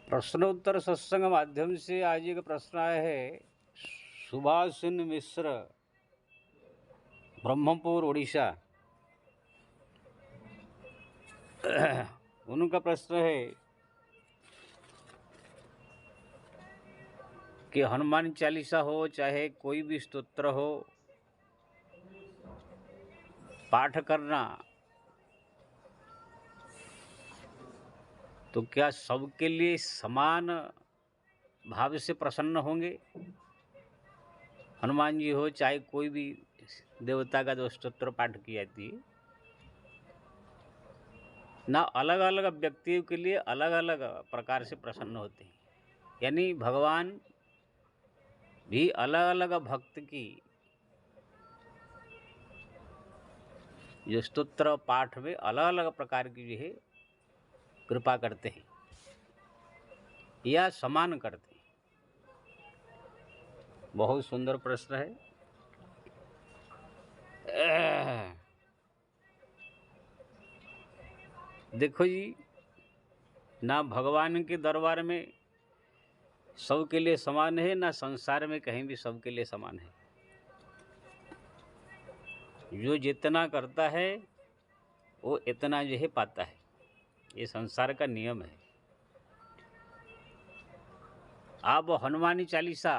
प्रश्नोत्तर सत्संग माध्यम से आज एक प्रश्न आया है। सुभाषिन मिश्र, ब्रह्मपुर, उड़ीसा। उनका प्रश्न है कि हनुमान चालीसा हो चाहे कोई भी स्तोत्र हो, पाठ करना तो क्या सबके लिए समान भाव से प्रसन्न होंगे? हनुमान जी हो चाहे कोई भी देवता का जो स्तोत्र पाठ की जाती है ना, अलग अलग व्यक्तियों के लिए अलग अलग प्रकार से प्रसन्न होते हैं। यानी भगवान भी अलग अलग भक्त की जो स्तोत्र पाठ में अलग अलग प्रकार की जो है कृपा करते हैं या समान करते हैं। बहुत सुंदर प्रश्न है। देखो जी, ना भगवान के दरबार में सबके लिए समान है, ना संसार में कहीं भी सबके लिए समान है। जो जितना करता है वो इतना जो है पाता है। ये संसार का नियम है। आप हनुमानी चालीसा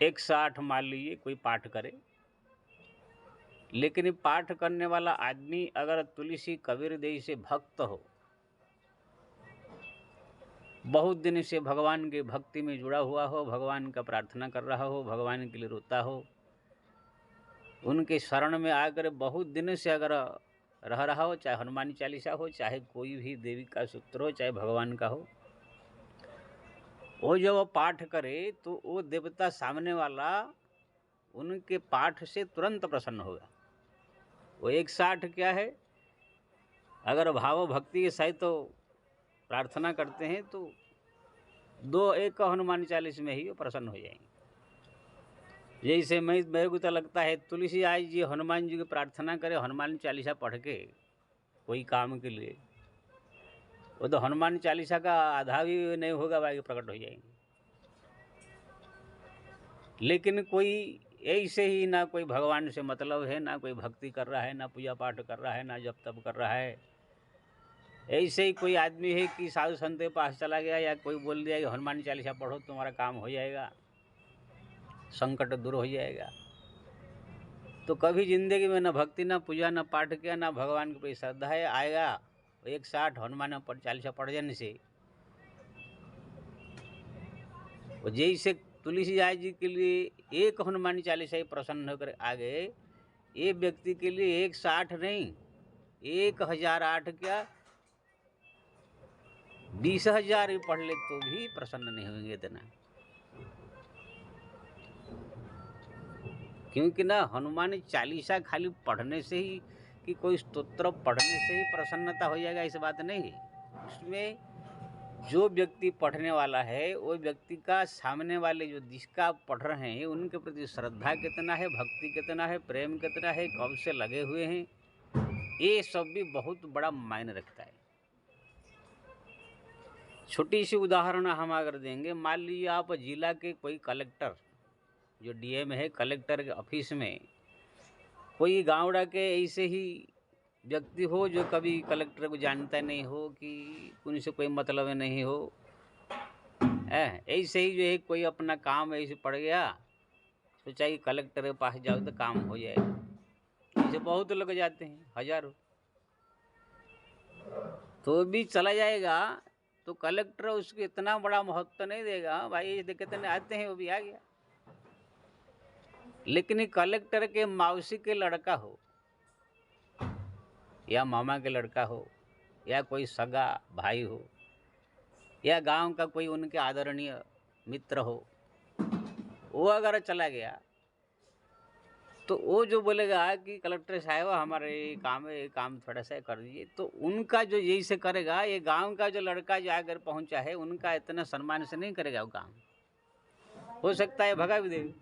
108 मान लीजिए कोई पाठ करे, लेकिन पाठ करने वाला आदमी अगर तुलसी कबीर देव से भक्त हो, बहुत दिन से भगवान के भक्ति में जुड़ा हुआ हो, भगवान का प्रार्थना कर रहा हो, भगवान के लिए रोता हो, उनके शरण में आकर बहुत दिन से अगर रह रहा हो, चाहे हनुमानी चालीसा हो, चाहे कोई भी देवी का सूत्र हो, चाहे भगवान का हो, वो जब वो पाठ करे तो वो देवता सामने वाला उनके पाठ से तुरंत प्रसन्न होगा। वो 108 क्या है, अगर भाव भक्ति के सहित तो प्रार्थना करते हैं तो 2-1 हनुमान चालीस में ही वो प्रसन्न हो जाएंगे। जैसे मेरे को तो लगता है तुलसी आज जी हनुमान जी की प्रार्थना करे हनुमान चालीसा पढ़ के कोई काम के लिए, वो तो हनुमान चालीसा का आधा भी नहीं होगा, बाकी प्रकट हो जाएंगे। लेकिन कोई ऐसे ही ना कोई भगवान से मतलब है, ना कोई भक्ति कर रहा है, ना पूजा पाठ कर रहा है, ना जप तप कर रहा है, ऐसे ही कोई आदमी है कि साधु संत के पास चला गया या कोई बोल दिया कि हनुमान चालीसा पढ़ो तुम्हारा काम हो जाएगा, संकट दूर हो जाएगा, तो कभी जिंदगी में ना भक्ति, ना पूजा, ना पाठ किया, ना भगवान की श्रद्धा है, आएगा 108 हनुमान चालीसा पढ़ जाने से जैसे तुलसीदास जी के लिए एक हनुमान चालीसा ही प्रसन्न होकर आ गए, ये व्यक्ति के लिए 108 नहीं, 1008 क्या 20,000 भी पढ़ ले तो भी प्रसन्न नहीं होंगे इतना। क्योंकि ना हनुमान चालीसा खाली पढ़ने से ही कि कोई स्तोत्र पढ़ने से ही प्रसन्नता हो जाएगा, ऐसी बात नहीं है। उसमें जो व्यक्ति पढ़ने वाला है वो व्यक्ति का सामने वाले जो जिसका पढ़ रहे हैं उनके प्रति श्रद्धा कितना है, भक्ति कितना है, प्रेम कितना है, कब से लगे हुए हैं, ये सब भी बहुत बड़ा मायने रखता है। छोटी सी उदाहरण हम अगर देंगे, मान लीजिए आप जिला के कोई कलेक्टर, जो डीएम है, कलेक्टर के ऑफिस में कोई गाँवड़ा के ऐसे ही व्यक्ति हो जो कभी कलेक्टर को जानता नहीं हो, कि उनसे कोई मतलब नहीं हो, ऐसे ही जो है कोई अपना काम ऐसे पड़ गया, सोचा कि कलेक्टर के पास जाओ तो काम हो जाएगा। ऐसे बहुत लोग जाते हैं, हजारों, तो भी चला जाएगा तो कलेक्टर उसको इतना बड़ा महत्व नहीं देगा, भाई कितने आते हैं वो भी आ गया। लेकिन कलेक्टर के मौसी के लड़का हो या मामा के लड़का हो या कोई सगा भाई हो या गांव का कोई उनके आदरणीय मित्र हो, वो अगर चला गया तो वो जो बोलेगा कि कलेक्टर साहब हमारे काम है, काम थोड़ा सा कर दीजिए, तो उनका जो यही से करेगा, ये गांव का जो लड़का जो अगर पहुंचा है उनका इतना सम्मान से नहीं करेगा वो काम, हो सकता है भगा भी देगा।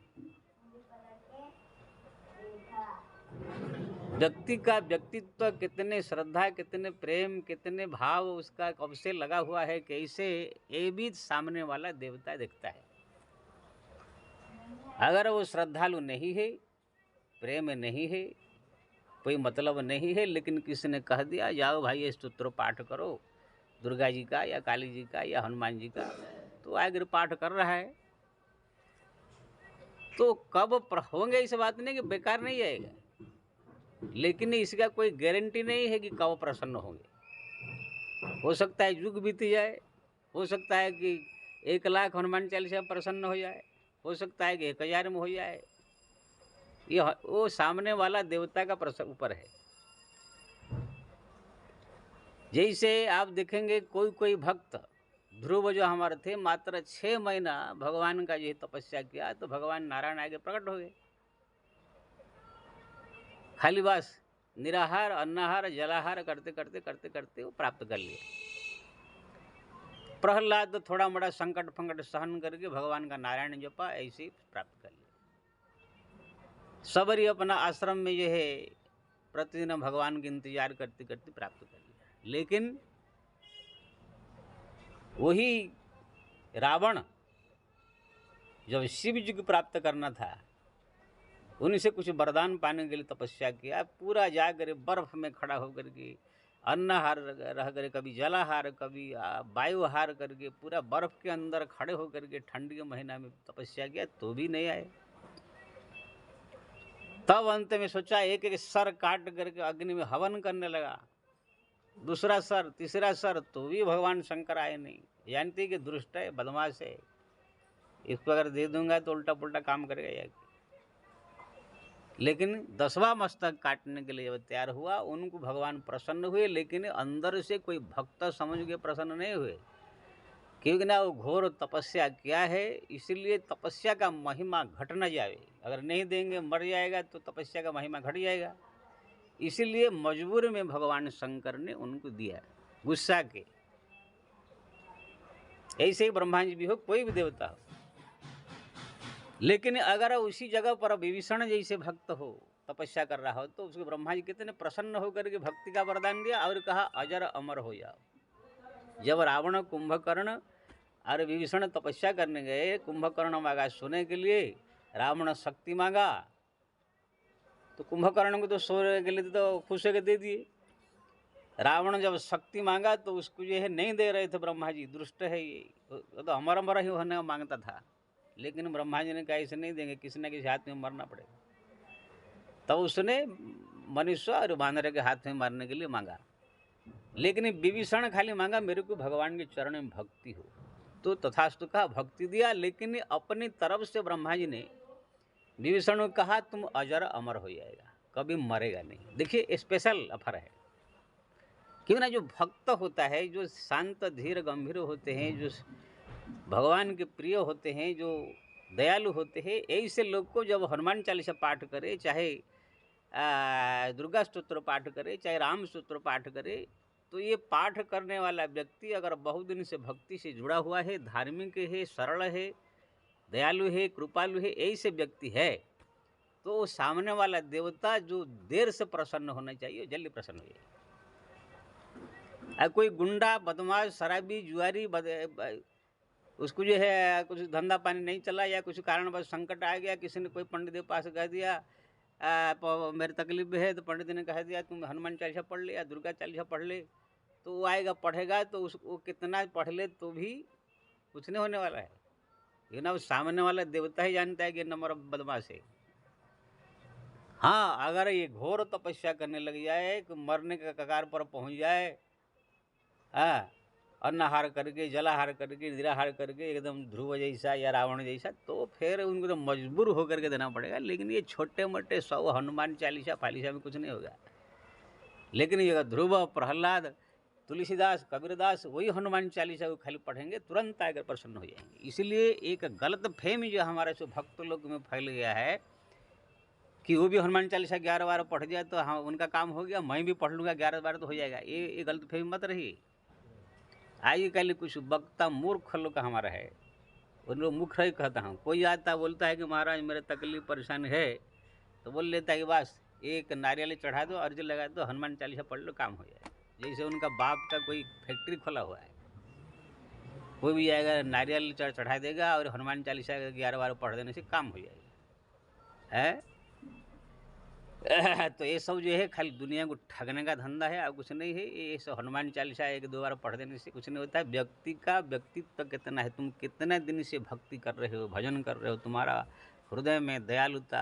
व्यक्ति का व्यक्तित्व कितने श्रद्धा, कितने प्रेम, कितने भाव उसका कब से लगा हुआ है, कैसे ये भी सामने वाला देवता देखता है। अगर वो श्रद्धालु नहीं है, प्रेम नहीं है, कोई मतलब नहीं है, लेकिन किसी ने कह दिया जाओ भाई ये स्तोत्र पाठ करो दुर्गा जी का या काली जी का या हनुमान जी का, तो अगर पाठ कर रहा है तो कब होंगे इस बात नहीं कि बेकार नहीं आएगा, लेकिन इसका कोई गारंटी नहीं है कि कब प्रसन्न होंगे। हो सकता है युग बीत जाए, हो सकता है कि 1,00,000 हनुमान चालीसा प्रसन्न हो जाए, हो सकता है कि 1,000 में हो जाए। ये वो सामने वाला देवता का प्रसन्न ऊपर है। जैसे आप देखेंगे कोई कोई भक्त, ध्रुव जो हमारे थे, मात्र 6 महीना भगवान का जो तपस्या किया तो भगवान नारायण आगे प्रकट हो गए। खाली बस निराहार, अन्नाहार, जलाहार करते करते करते करते वो प्राप्त कर लिए। प्रहलाद तो थोड़ा मोड़ा संकट फंकट सहन करके भगवान का नारायण जपा, ऐसे ही प्राप्त कर लिया। सबरी अपना आश्रम में जो है प्रतिदिन भगवान के इंतजार करते करते प्राप्त कर लिया। लेकिन वही रावण जब शिव जी को प्राप्त करना था, उनसे कुछ वरदान पाने के लिए तपस्या किया, पूरा जाकर बर्फ में खड़ा होकर के अन्नहार रह कर, कभी जलाहार, कभी वायुहार करके पूरा बर्फ के अंदर खड़े होकर के ठंडी के महीना में तपस्या किया, तो भी नहीं आए। तब अंत में सोचा एक एक सर काट करके अग्नि में हवन करने लगा, दूसरा सर, तीसरा सर, तो भी भगवान शंकर आए नहीं। जानती कि दुष्ट है, बदमाश है, इसको अगर दे दूंगा तो उल्टा पुल्टा काम करेगा। लेकिन 10वां मस्तक काटने के लिए जब तैयार हुआ, उनको भगवान प्रसन्न हुए, लेकिन अंदर से कोई भक्त समझ के प्रसन्न नहीं हुए, क्योंकि ना वो घोर तपस्या किया है, इसलिए तपस्या का महिमा घट न जाए। अगर नहीं देंगे मर जाएगा तो तपस्या का महिमा घट जाएगा। इसीलिए मजबूर में भगवान शंकर ने उनको दिया, गुस्सा के। ऐसे ही ब्रह्मा जी भी हो, कोई भी देवता हो। लेकिन अगर उसी जगह पर विभीषण जैसे भक्त हो, तपस्या कर रहा हो, तो उसको ब्रह्मा जी कितने प्रसन्न होकर के भक्ति का वरदान दिया और कहा अजर अमर हो जाओ। जब रावण, कुंभकर्ण और विभीषण तपस्या करने गए, कुंभकर्ण मांगा सोने के लिए, रावण शक्ति मांगा, तो कुंभकर्ण को तो सोने के लिए तो खुश होकर दे दिए। रावण जब शक्ति मांगा तो उसको जो है नहीं दे रहे थे ब्रह्मा जी, दुष्ट है ये, तो अमर अमर ही होने मांगता था। लेकिन ब्रह्मा जी ने कहा इसे नहीं देंगे, किसी न किसी हाथ में मरना पड़ेगा। तब उसने मनुष्य और वानर के हाथ में मारने के लिए मांगा। लेकिन विभीषण खाली मांगा मेरे को भगवान के चरण में भक्ति हो, तो तथास्तु का भक्ति दिया। लेकिन अपनी तरफ से ब्रह्मा जी ने विभीषण को कहा तुम अजर अमर हो जाएगा, कभी मरेगा नहीं। देखिए स्पेशल ऑफर है, क्यों ना जो भक्त होता है, जो शांत धीर गंभीर होते हैं, जो भगवान के प्रिय होते हैं, जो दयालु होते हैं, ऐसे लोग को जब हनुमान चालीसा पाठ करे, चाहे दुर्गा स्तोत्र पाठ करे, चाहे राम स्तोत्र पाठ करे, तो ये पाठ करने वाला व्यक्ति अगर बहुत दिन से भक्ति से जुड़ा हुआ है, धार्मिक है, सरल है, दयालु है, कृपालु है, ऐसे व्यक्ति है, तो सामने वाला देवता जो देर से प्रसन्न होना चाहिए जल्दी प्रसन्न हो जाए। कोई गुंडा, बदमाश, शराबी, जुआरी, उसको जो है कुछ धंधा पानी नहीं चला या कुछ कारणवश संकट आ गया, किसी ने कोई पंडित के पास कह दिया मेरी तकलीफ है, तो पंडित ने कह दिया तुम हनुमान चालीसा पढ़ ले या दुर्गा चालीसा पढ़ ले, तो वो आएगा पढ़ेगा, तो वो कितना पढ़ ले तो भी कुछ नहीं होने वाला है। ये ना, वो सामने वाला देवता ही जानता है कि नंबर बदमाश है। हाँ, अगर ये घोर तपस्या करने लग जाए, मरने के कगार पर पहुंच जाए, अन्नहार करके, जलाहार करके, निराहार करके, एकदम ध्रुव जैसा या रावण जैसा, तो फिर उनको तो मजबूर होकर के देना पड़ेगा। लेकिन ये छोटे मोटे 100 हनुमान चालीसा फालीसा में कुछ नहीं होगा। लेकिन ये ध्रुव, प्रहलाद, तुलसीदास, कबीरदास वही हनुमान चालीसा को खाली पढ़ेंगे, तुरंत आकर प्रसन्न हो जाएंगे। इसलिए एक गलत फहमी जो हमारे से भक्त लोग में फैल गया है कि वो भी हनुमान चालीसा 11 बार पढ़ जाए तो हाँ उनका काम हो गया, मैं भी पढ़ लूँगा 11 बार तो हो जाएगा। ये गलत फहमी मत रही। आजकल कुछ वक्ता मूर्ख लोग का हमारा है, उन लोग मुख्य ही कहता हूँ। कोई आता बोलता है कि महाराज मेरे तकलीफ परेशानी है, तो बोल लेता है कि बस एक नारियल चढ़ा दो, अर्ज लगा दो, हनुमान चालीसा पढ़ लो, काम हो जाए। जैसे उनका बाप का कोई फैक्ट्री खोला हुआ है, कोई भी जाएगा नारियल चढ़ा देगा और हनुमान चालीसा 11 बार पढ़ देने से काम हो जाएगा है। तो ये सब जो है खाली दुनिया को ठगने का धंधा है और कुछ नहीं है। ये सब हनुमान चालीसा 1-2 बार पढ़ देने से कुछ नहीं होता है। व्यक्ति का व्यक्तित्व कितना है, तुम कितने दिन से भक्ति कर रहे हो, भजन कर रहे हो, तुम्हारा हृदय में दयालुता,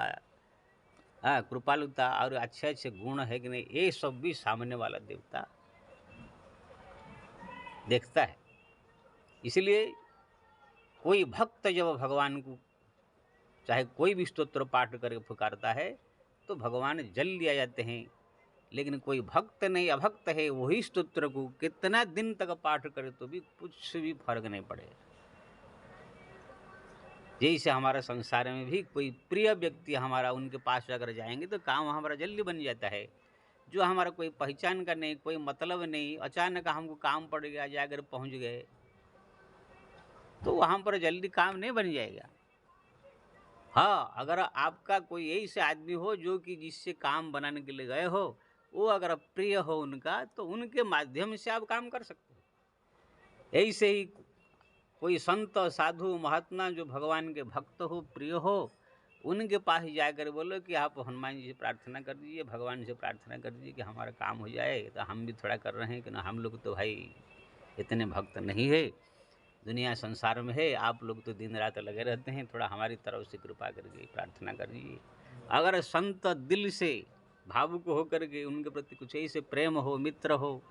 कृपालुता और अच्छे अच्छे गुण है कि नहीं, ये सब भी सामने वाला देवता देखता है। इसलिए कोई भक्त जब भगवान को चाहे कोई भी स्तोत्र पाठ करके पुकारता है तो भगवान जल्दी आ जाते हैं। लेकिन कोई भक्त नहीं, अभक्त है, वही स्तोत्र को कितना दिन तक पाठ करे तो भी कुछ भी फर्क नहीं पड़े। जैसे हमारा संसार में भी कोई प्रिय व्यक्ति हमारा, उनके पास अगर जाएंगे तो काम हमारा जल्दी बन जाता है। जो हमारा कोई पहचान का नहीं, कोई मतलब नहीं, अचानक हमको काम पड़ गया, जाकर पहुंच गए तो वहाँ पर जल्दी काम नहीं बन जाएगा। हाँ, अगर आपका कोई ऐसे आदमी हो जो कि जिससे काम बनाने के लिए गए हो, वो अगर प्रिय हो उनका, तो उनके माध्यम से आप काम कर सकते हो। ऐसे ही कोई संत, साधु, महात्मा जो भगवान के भक्त हो, प्रिय हो, उनके पास जाकर बोलो कि आप हनुमान जी से प्रार्थना कर दीजिए, भगवान से प्रार्थना कर दीजिए कि हमारा काम हो जाए। तो हम भी थोड़ा कर रहे हैं कि ना, हम लोग तो भाई इतने भक्त नहीं है, दुनिया संसार में है, आप लोग तो दिन रात लगे रहते हैं, थोड़ा हमारी तरफ से कृपा करके प्रार्थना कर दीजिए। अगर संत दिल से भावुक होकर के उनके प्रति कुछ ऐसे प्रेम हो, मित्र हो,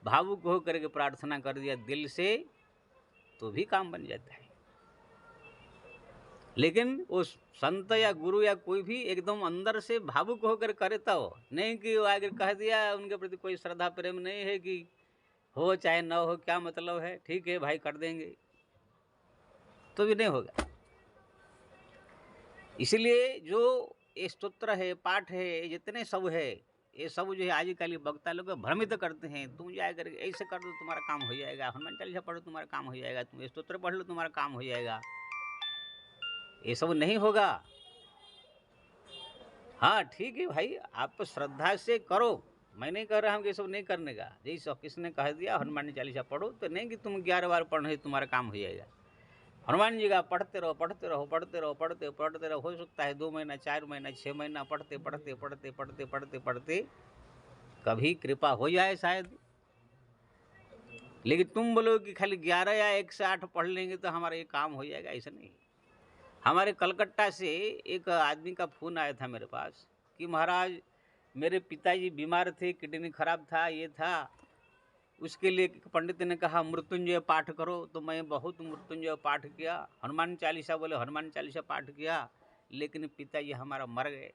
भावुक होकर के प्रार्थना कर दिया दिल से, तो भी काम बन जाता है। लेकिन वो संत या गुरु या कोई भी एकदम अंदर से भावुक होकर करे तो नहीं कि वो आगे कह दिया, उनके प्रति कोई श्रद्धा प्रेम नहीं है कि हो चाहे न हो, क्या मतलब है, ठीक है भाई कर देंगे, तो भी नहीं होगा। इसलिए जो ये स्तोत्र है, पाठ है, जितने सब है, ये सब जो है आजकल वक्ता लोग भ्रमित करते हैं। तुम जाकर ऐसे कर दो तुम्हारा काम हो जाएगा, हनुमान चालीसा पढ़ो तुम्हारा काम हो जाएगा, तुम स्तोत्र पढ़ लो तुम्हारा काम हो जाएगा। ये सब नहीं होगा। हाँ ठीक है भाई, आप श्रद्धा से करो, मैं नहीं कह रहा हूँ कि सब नहीं करने का। जैसे किसने कह दिया हनुमान चालीसा पढ़ो, तो नहीं कि तुम 11 बार पढ़ने तुम्हारा काम हो जाएगा। हनुमान जी का पढ़ते रहो, पढ़ते रहो, पढ़ते रहो, पढ़ते रहो। हो सकता है 2 महीना, 4 महीना, 6 महीना पढ़ते पढ़ते पढ़ते पढ़ते पढ़ते पढ़ते कभी कृपा हो जाए शायद। लेकिन तुम बोलो कि खाली 11 या 1 से 8 पढ़ लेंगे तो हमारा ये काम हो जाएगा, ऐसा नहीं। हमारे कलकत्ता से एक आदमी का फ़ोन आया था मेरे पास कि महाराज मेरे पिताजी बीमार थे, किडनी खराब था, ये था, उसके लिए पंडित ने कहा मृत्युंजय पाठ करो। तो मैं बहुत मृत्युंजय पाठ किया, हनुमान चालीसा बोले हनुमान चालीसा पाठ किया, लेकिन पिताजी हमारा मर गए।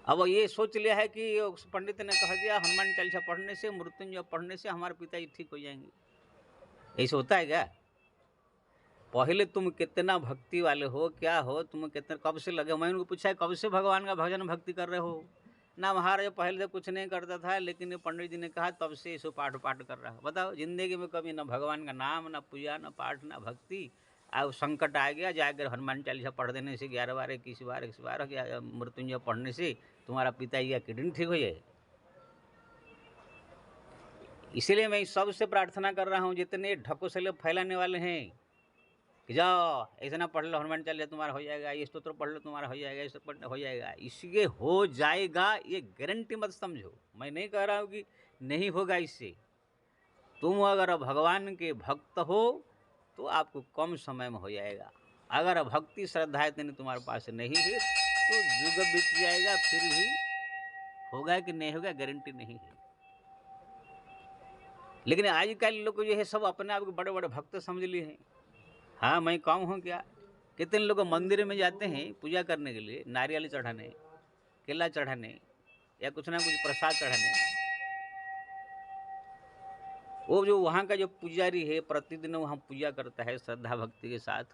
अब ये सोच लिया है कि उस पंडित ने कह दिया हनुमान चालीसा पढ़ने से, मृत्युंजय पढ़ने से हमारे पिताजी ठीक हो जाएंगे। ऐसे होता है क्या? पहले तुम कितना भक्ति वाले हो, क्या हो, तुम कितने कब से लगे। मैं उनको पूछा कब से भगवान का भजन भक्ति कर रहे हो? ना महाराज पहले तो कुछ नहीं करता था, लेकिन पंडित जी ने कहा तब से इसको पाठ कर रहा है। बताओ, जिंदगी में कभी ना भगवान का नाम, ना पूजा, ना पाठ, ना भक्ति। अब संकट आ गया, जाकर हनुमान चालीसा पढ़ देने से 11 बार, 21 बार, 100 बार या मृत्युंजय पढ़ने से तुम्हारा पिताजी का किडनी ठीक हो जाए। इसीलिए मैं सबसे प्रार्थना कर रहा हूँ, जितने ढकोसले फैलाने वाले हैं कि जाओ ऐसा ना पढ़ लो हनुमान चालीसा तुम्हारा हो जाएगा, ये स्तोत्र पढ़ लो तुम्हारा हो जाएगा, ये स्तोत्र हो जाएगा, इसके हो जाएगा ये गारंटी मत समझो। मैं नहीं कह रहा हूँ कि नहीं होगा इससे। तुम अगर भगवान के भक्त हो तो आपको कम समय में हो जाएगा। अगर भक्ति श्रद्धा इतनी तुम्हारे पास नहीं है तो युग बीत जाएगा, फिर भी होगा कि नहीं होगा गारंटी नहीं है। लेकिन आजकल लोग जो है सब अपने आप को बड़े बड़े भक्त समझ लिए हैं। हाँ, मैं कम हूँ क्या? कितने लोग मंदिर में जाते हैं पूजा करने के लिए, नारियल चढ़ाने, केला चढ़ाने या कुछ ना कुछ प्रसाद चढ़ाने। वो जो वहाँ का जो पुजारी है, प्रतिदिन वहाँ पूजा करता है श्रद्धा भक्ति के साथ,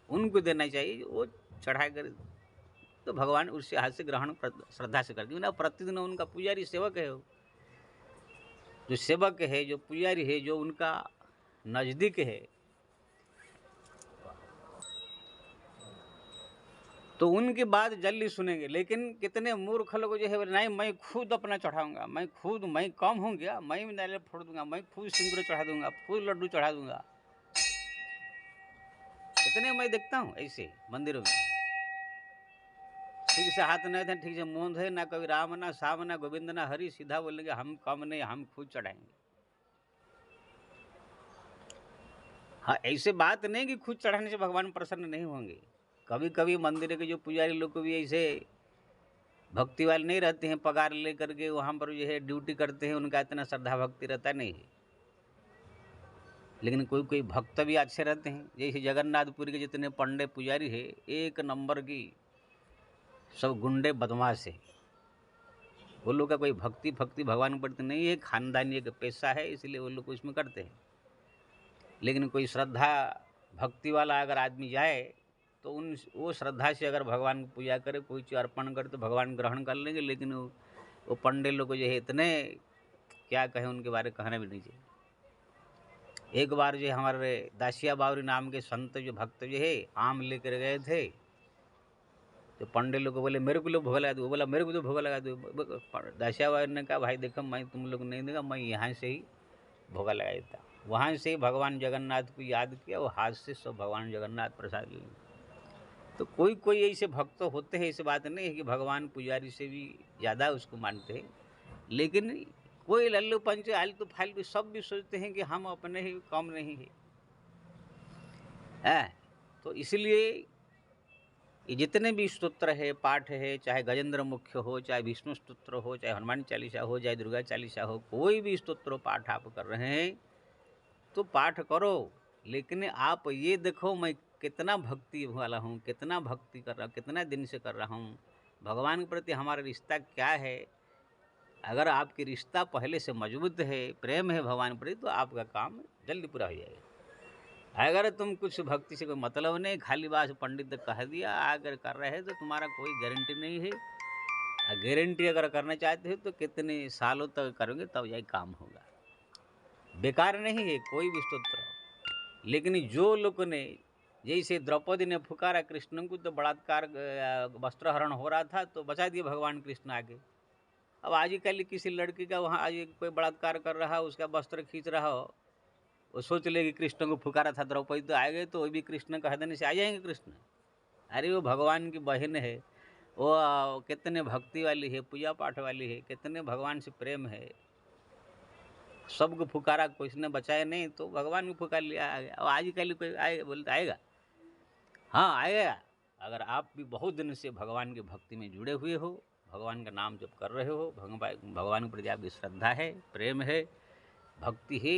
उनको देना चाहिए। वो चढ़ा कर तो भगवान उससे हाथ से ग्रहण श्रद्धा से करते हैं। प्रतिदिन उनका पुजारी सेवक है, जो सेवक है, जो पुजारी है, जो उनका नज़दीक है, तो उनकी बात जल्दी सुनेंगे। लेकिन कितने मूर्ख लोग जो है बोले नहीं मैं खुद अपना चढ़ाऊंगा, मैं कम हूँ क्या, मैं नारियल फोड़ दूंगा, मैं खुद सिंदूर चढ़ा दूंगा, खुद लड्डू चढ़ा दूंगा। कितने मैं देखता हूँ ऐसे मंदिरों में, ठीक से हाथ नहीं थे, ठीक से मुंह धोए, ना कभी राम ना श्याम ना गोविंद ना हरि, सीधा बोलेंगे हम कम नहीं, हम खुद चढ़ाएंगे। हाँ, ऐसे बात नहीं कि खुद चढ़ाने से भगवान प्रसन्न नहीं होंगे। कभी कभी मंदिर के जो पुजारी लोग को भी ऐसे भक्ति वाले नहीं रहते हैं, पगार ले करके वहाँ पर जो है ड्यूटी करते हैं, उनका इतना श्रद्धा भक्ति रहता नहीं है। लेकिन कोई कोई भक्त भी अच्छे रहते हैं, जैसे जगन्नाथपुरी के जितने पंडे पुजारी है, एक नंबर की सब गुंडे बदमाश है। वो लोग का कोई भक्ति भगवान के प्रति नहीं है, खानदानी एक पैसा है, इसलिए वो लोग इसमें करते हैं। लेकिन कोई श्रद्धा भक्ति वाला अगर आदमी जाए तो वो श्रद्धा से अगर भगवान की पूजा करे, कोई चीज़ अर्पण करे तो भगवान ग्रहण कर लेंगे। लेकिन वो पंडे लोग जो है इतने क्या कहें, उनके बारे में कहना भी नहीं चाहिए। एक बार जो हमारे दासिया बावरी नाम के संत जो भक्त जो है आम लेकर गए थे, तो पंडे लोग को बोले मेरे को लोग भोग लगा दो, बोला मेरे को तो भोग लगा दो। दासिया बावरी ने कहा भाई देखो मैं तुम लोग नहीं देगा, मैं यहाँ से ही भोगा लगा देता। वहाँ से भगवान जगन्नाथ को याद किया, वो हाथ से सब भगवान जगन्नाथ प्रसाद लिए। तो कोई कोई ऐसे भक्त होते हैं, ऐसी बात नहीं है कि भगवान पुजारी से भी ज़्यादा उसको मानते हैं। लेकिन कोई लल्लू पंच आलतू फालतू सब भी सोचते हैं कि हम अपने ही कम नहीं है। तो इसलिए ये जितने भी स्तोत्र है, पाठ है, चाहे गजेंद्र मुख्य हो, चाहे विष्णु स्तोत्र हो, चाहे हनुमान चालीसा हो, चाहे दुर्गा चालीसा हो, कोई भी स्तोत्र पाठ आप कर रहे हैं तो पाठ करो। लेकिन आप ये देखो मैं कितना भक्ति वाला हूँ, कितना भक्ति कर रहा हूँ, कितना दिन से कर रहा हूँ, भगवान के प्रति हमारा रिश्ता क्या है। अगर आपकी रिश्ता पहले से मजबूत है, प्रेम है भगवान के प्रति, तो आपका काम जल्दी पूरा हो जाएगा। अगर तुम कुछ भक्ति से कोई मतलब नहीं, खाली बात पंडित ने कह दिया अगर कर रहे हैं तो तुम्हारा कोई गारंटी नहीं है। गारंटी अगर करना चाहते हो तो कितने सालों तक करोगे तब यही काम होगा, बेकार नहीं है कोई भी स्तोत्र। लेकिन जो लोग ने जैसे द्रौपदी ने पुकारा कृष्ण को, तो बलात्कार वस्त्र हरण हो रहा था तो बचा दिए भगवान कृष्ण आगे। अब आजकल किसी लड़की का वहाँ आज कोई बलात्कार कर रहा हो, उसका वस्त्र खींच रहा हो, वो सोच ले कि कृष्ण को पुकारा था द्रौपदी तो आ गए, तो वो भी कृष्ण कह देने से आ जाएंगे कृष्ण। अरे वो भगवान की बहन है, वो कितने भक्ति वाली है, पूजा पाठ वाली है, कितने भगवान से प्रेम है, सबको पुकारा, किसी ने बचाया नहीं तो भगवान को पुकार लिया आ गया। अब आजकल कोई आए बोलते आएगा, हाँ आएगा। अगर आप भी बहुत दिन से भगवान की भक्ति में जुड़े हुए हो, भगवान का नाम जप कर रहे हो, भगवान के प्रति आपकी श्रद्धा है, प्रेम है, भक्ति है,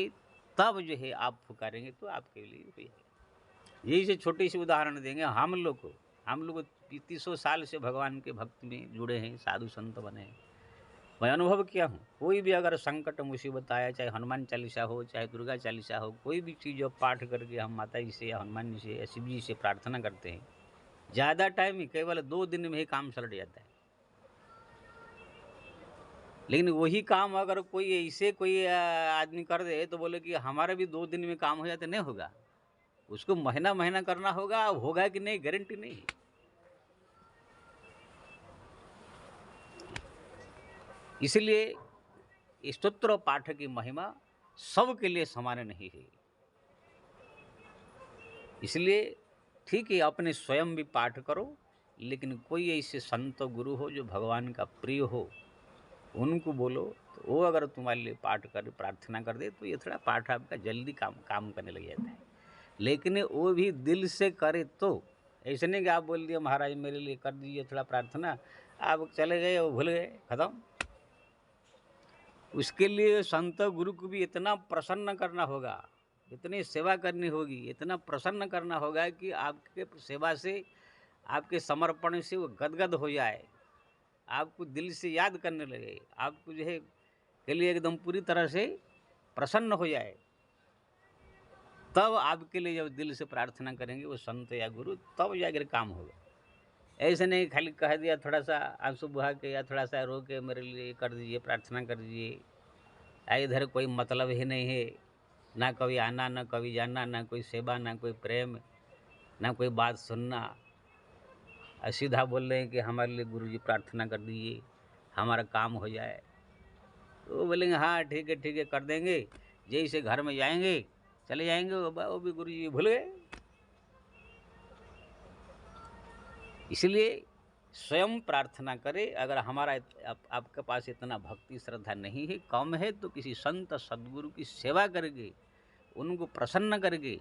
तब जो है आप पुकारेंगे तो आपके लिए हो जाएगा। यही से छोटी सी उदाहरण देंगे। हम लोग 300 साल से भगवान के भक्ति में जुड़े हैं, साधु संत बने हैं। मैं अनुभव किया हूँ, कोई भी अगर संकट मुसीबत आया, चाहे हनुमान चालीसा हो, चाहे दुर्गा चालीसा हो, कोई भी चीज़ जो पाठ करके हम माता जी से या हनुमान जी से या शिव जी से प्रार्थना करते हैं, ज़्यादा टाइम ही केवल 2 दिन में ही काम सलट जाता है। लेकिन वही काम अगर कोई ऐसे कोई आदमी कर दे तो बोले कि हमारा भी 2 दिन में काम हो जाता, नहीं होगा। उसको महीना महीना करना होगा, होगा कि नहीं गारंटी नहीं है। इसलिए स्तोत्र पाठ की महिमा सबके लिए समान नहीं है। इसलिए ठीक है अपने स्वयं भी पाठ करो, लेकिन कोई ऐसे संत गुरु हो जो भगवान का प्रिय हो, उनको बोलो, तो वो अगर तुम्हारे लिए पाठ कर प्रार्थना कर दे तो ये थोड़ा पाठ आपका जल्दी काम करने लग जाता है। लेकिन वो भी दिल से करे तो, ऐसे नहीं कि आप बोल दिए महाराज मेरे लिए कर दीजिए थोड़ा प्रार्थना, आप चले गए वो भूल गए, खत्म। उसके लिए संत गुरु को भी इतना प्रसन्न करना होगा, इतनी सेवा करनी होगी, इतना प्रसन्न करना होगा कि आपके सेवा से, आपके समर्पण से वो गदगद हो जाए, आपको दिल से याद करने लगे, आपको जो है के लिए एकदम पूरी तरह से प्रसन्न हो जाए, तब आपके लिए जब दिल से प्रार्थना करेंगे वो संत या गुरु, तब जाकर काम होगा। ऐसे नहीं खाली कह दिया थोड़ा सा आंसू बहा के या थोड़ा सा रो के मेरे लिए कर दीजिए, प्रार्थना कर दीजिए, इधर कोई मतलब ही नहीं है, ना कभी आना, ना कभी जाना, ना कोई सेवा, ना कोई प्रेम, ना कोई बात सुनना, और सीधा बोल रहे हैं कि हमारे लिए गुरु जी प्रार्थना कर दीजिए, हमारा काम हो जाए। तो वो बोलेंगे हाँ ठीक है कर देंगे। जैसे घर में जाएंगे, चले जाएंगे, वो भी गुरु जी भूल गए। इसलिए स्वयं प्रार्थना करें। अगर हमारा आपके पास इतना भक्ति श्रद्धा नहीं है, कम है, तो किसी संत सद्गुरु की सेवा करके, उनको प्रसन्न करके,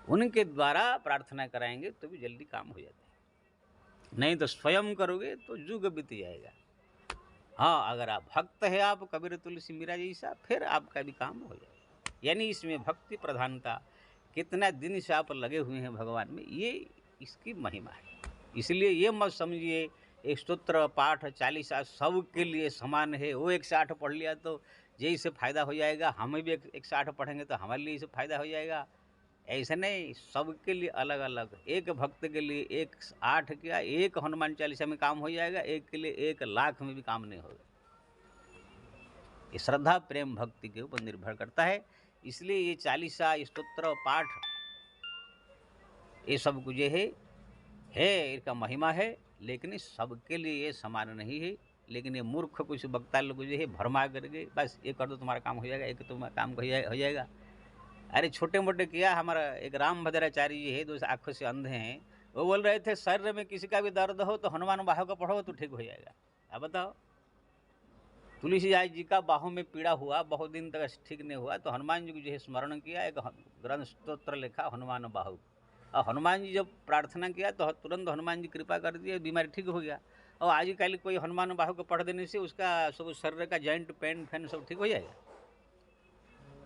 उनके द्वारा प्रार्थना कराएंगे तो भी जल्दी काम हो जाता है। नहीं तो स्वयं करोगे तो युग बीत जाएगा। हाँ, अगर आप भक्त है, आप कबीर तुलसी मीरा जैसा, फिर आपका भी काम हो जाएगा। यानी इसमें भक्ति प्रधानता, कितना दिन से आप लगे हुए हैं भगवान में, ये इसकी महिमा है। इसलिए ये मत समझिए एक स्तोत्र पाठ 40 सबके लिए समान है। वो 108 पढ़ लिया तो यही से फायदा हो जाएगा, हमें भी 108 पढ़ेंगे तो हमारे लिए से फायदा हो जाएगा। ऐसा नहीं, सबके लिए अलग अलग। एक भक्त के लिए 108 क्या, एक हनुमान चालीसा में काम हो जाएगा, एक के लिए 1 लाख में भी काम नहीं होगा। ये श्रद्धा प्रेम भक्ति के ऊपर निर्भर करता है। इसलिए ये चालीसा स्तोत्र पाठ ये सब कुछ है इसका महिमा है, लेकिन सबके लिए ये समान नहीं है। लेकिन ये मूर्ख कुछ वक्ता लोग जो है भरमा करके बस ये कर दो तुम्हारा काम हो जाएगा, एक तुम्हारा काम हो जाएगा। अरे छोटे मोटे किया। हमारा एक राम भद्राचार्य जी है, 2 आँखों से अंधे हैं, वो बोल रहे थे शरीर में किसी का भी दर्द हो तो हनुमान बाहु का पढ़ो तो ठीक हो जाएगा। अब बताओ, तुलसीदास जी का बाहों में पीड़ा हुआ, बहुत दिन तक ठीक नहीं हुआ, तो हनुमान जी को जो है स्मरण किया, एक ग्रंथ स्तोत्र लिखा हनुमान बाहु। और हनुमान जी जब प्रार्थना किया तो तुरंत हनुमान जी कृपा कर दिए, बीमारी ठीक हो गया। और आजकल कोई हनुमान बाहु को पढ़ देने से उसका सब शरीर का जॉइंट पेन फैन सब ठीक हो जाएगा।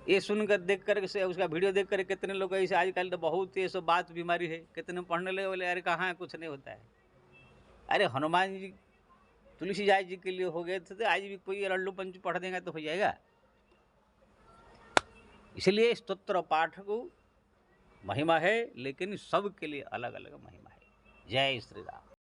ये सुनकर देख कर से उसका वीडियो देख कर कितने लोग ऐसे आजकल तो बहुत ये सब बात बीमारी है, कितने पढ़ने लगे, बोले अरे कहाँ कुछ नहीं होता है। अरे हनुमान जी तुलसीदास जी के लिए हो गए थे, तो आज भी कोई लल्लू पंचू पढ़ देगा तो हो जाएगा। इसलिए स्तोत्र पाठ को महिमा है, लेकिन सबके लिए अलग अलग महिमा है। जय श्री राम।